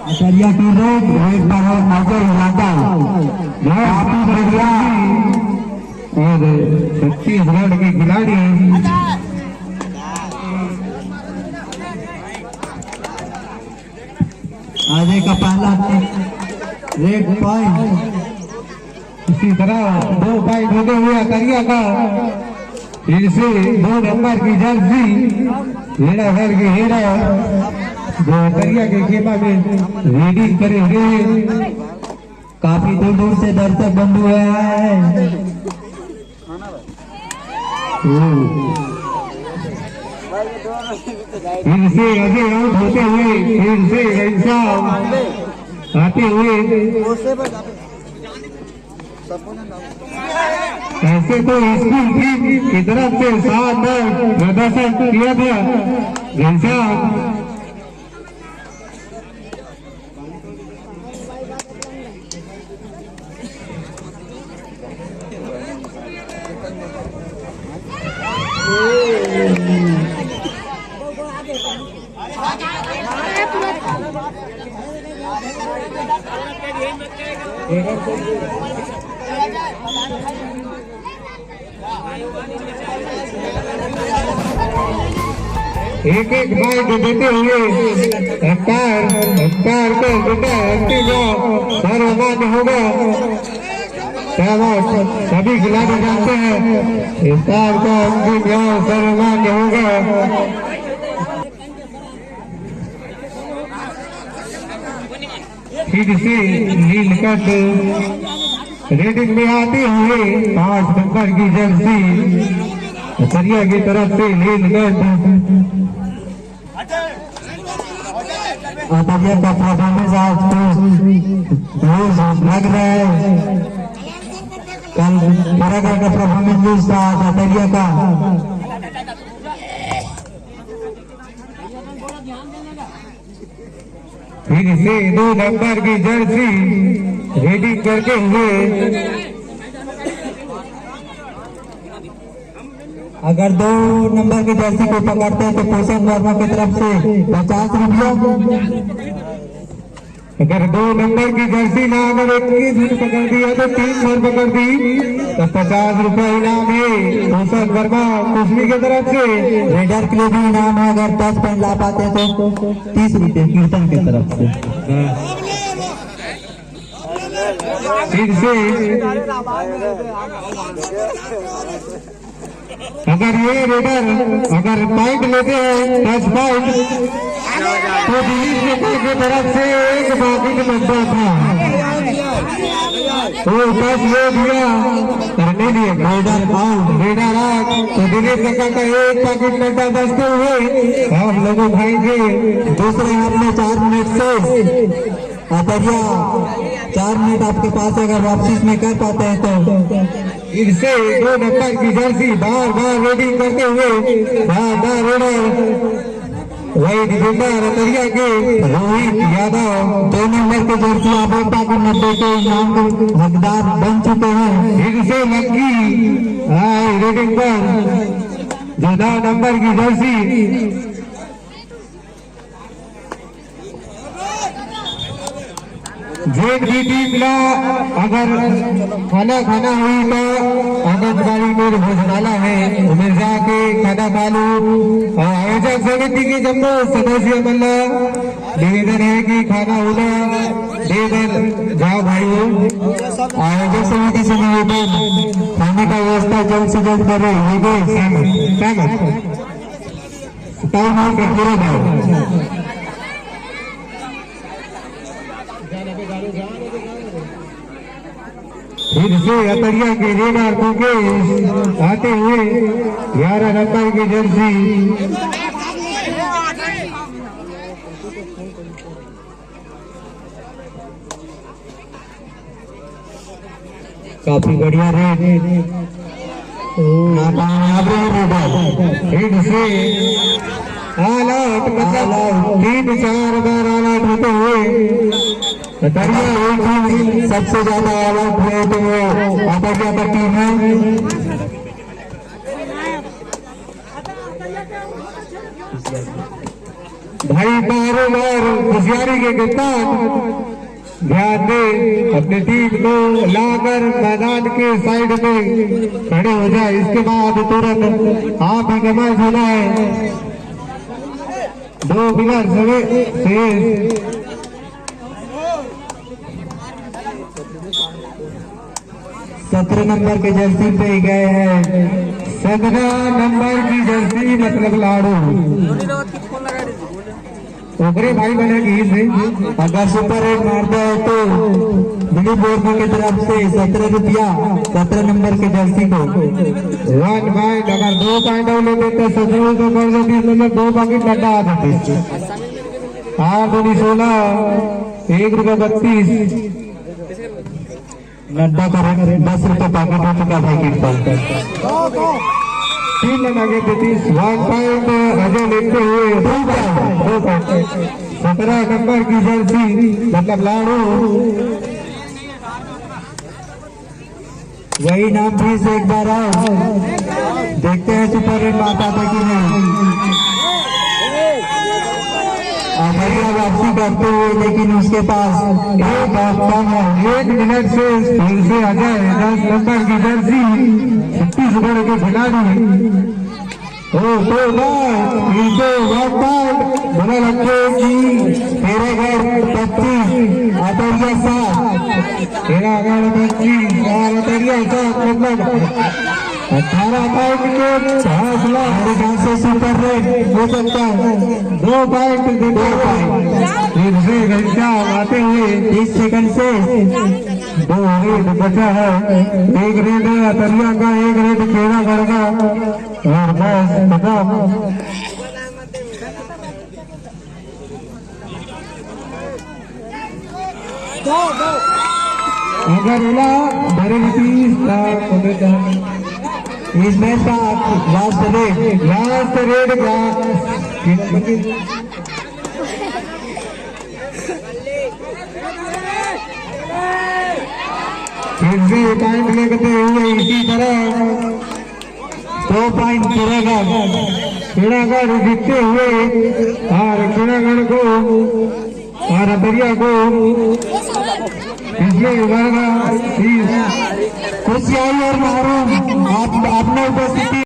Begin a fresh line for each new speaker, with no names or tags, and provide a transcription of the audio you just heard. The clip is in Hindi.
अटरिया की रेड रेड पर है अजय यादव काफी बढ़िया और छत्तीसगढ़ के खिलाड़ी आगे का पहला रेड पॉइंट। इसी तरह 2 पॉइंट होते हुए अटरिया का फिर से 2 नंबर की जर्सी हेड़ा घर के हेड़ा जो अटरिया के खेमा में रेडी करे हुए काफी दूर दूर से दर्शक बंधु है। फिर से अजय आउट होते हुए फिर से रईसा आते हुए ऐसे तो स्कूल टीम की तरफ से शानदार प्रदर्शन किया था। रईसा एक एक पॉइंट देते हुए अंपायर को बेटा अंतिम सर्वमान्य होगा। सभी खिलाड़ी जानते हैं अंपायर का अंतिम सर्वमान्य होगा। फिर से नीलकंठ रेडिंग में आते हुए 5 नंबर की जर्सी अटरिया की तरफ से नीलकंठ अटरिया का परफॉर्मेंस आज लग रहा है। कल परागढ़ का परफॉर्मेंस लूज था अटरिया का। फिर से 2 नंबर की जर्सी रेडिंग करते हुए अगर 2 नंबर की जर्सी को पकड़ते हैं तो पोषण वर्मा की तरफ से 50 रुपया। अगर 2 नंबर की जर्सी ना अगर 21 मिनट पकड़ दिया तो 3 बार पकड़ दी तो 50 रुपए इनाम है पोषण वर्मा कुशली की तरफ से। रेडर के लिए भी इनाम है अगर 10 पॉइंट ला पाते हैं तो 30 रुपये कीर्तन की तरफ से। फिर से अगर ये रेडर अगर पॉइंट लेते हैं 10 पॉइंट तो दिलीप नेता की तरफ से एक बाकी नंबर था वो 10 ले दिया करने दिए रेडर आउट। तो दिलीप नेता का एक पैकेट नड्डा बचते हुए हम लोगों खाएंगे दूसरे हाथ में 4 मिनट से अटरिया 4 मिनट आपके पास अगर वापसी में कर पाते हैं तो इनसे 2 नंबर की जर्सी बार बार रेडिंग करते हुए बार रेडर वही डिफेंडर अटरिया के रोहित यादव 2 नंबर के जर्सी आप एक पैकेट 90 के इनाम के हकदार बन चुके हैं। इनसे लक्की रेडिंग पर जो 9 नंबर की जर्सी जेट की टीम ला अगर खाना हुई तो आंगनबाड़ी में भोजनाला है मिर्जा के खाना मालू आयोजक समिति के जम्मू सदस्य मल्ला निवेदन है कि खाना होना देकर जाओ भाइयों। आयोजक समिति से निवेदन खाने का व्यवस्था जल्द से जल्द करे। टाइम आउट पूरा भाई। फिर से अटरिया के रेडर मुकेश आते हुए 11 नंबर की जर्सी काफी बढ़िया रेड फिर से ऑल आउट मतलब 3-4 बार ऑल आउट होते हुए अटरिया सबसे ज्यादा ऑल आउट हुए तो वो अटरिया का टीम है। भाई बारों और होशियारी के कप्तान ध्यान दे, अपनी टीम को लाकर मैदान के साइड में खड़े हो जाए। इसके बाद तुरंत आप ही का मैच होना है। 2 बिलर शेष 17 नंबर के जर्सी पे गए हैं। 17 नंबर की जर्सी मतलब लाड़ू ओकरे भाई बनेगी से अगर सुपर 8 मारता है तो दिलीप बोर्मा की तरफ से 17 रुपया 17 नंबर के जर्सी को 1 पॉइंट। अगर 2 पॉइंट और ले देते 17 तो कर देती, मतलब 2 पॉकेट लड्डा आ जाते। 8 दूनी 16 ₹1.32 लड्डा कर 10 रुपये पैकेट हो चुका भाई किट पर 3 रन आगे 33 1 पॉइंट अजय लेते हुए 2 पॉइंट 17 नंबर की जर्सी मतलब लाड़ू वही नाम फिर से एक बार आओ, देखते हैं सुपर 8 माता था कि नहीं। बढ़िया वापसी करते हुए, लेकिन उसके पास एक कम है। 1 मिनट से फिर से अजय 10 नंबर की जर्सी छत्तीसगढ़ के खिलाड़ी तो बना लगते कि तेरागढ़ 25 अटरिया 7 तेरागढ़ 25 और अटरिया 7 मतलब 18 पॉइंट के 5 लाख से सुपर रेट हो सकता है। 2 पॉइंट फिर से घंटा आते हुए 30 सेकंड से 2 रेट बचा है। 1 रेट अटरिया का, 1 रेट तेरागढ़ का और मैच खत्म। अगर इस मैच का लास्ट रेड का फिर से पॉइंट लेते हुए इसी तरह 2 पॉइंट तेरागढ़ जीतते हुए और तेरागढ़ को और अटरिया को पिछले वर्ग खुशियाई और मारूम आपने उपस्थिति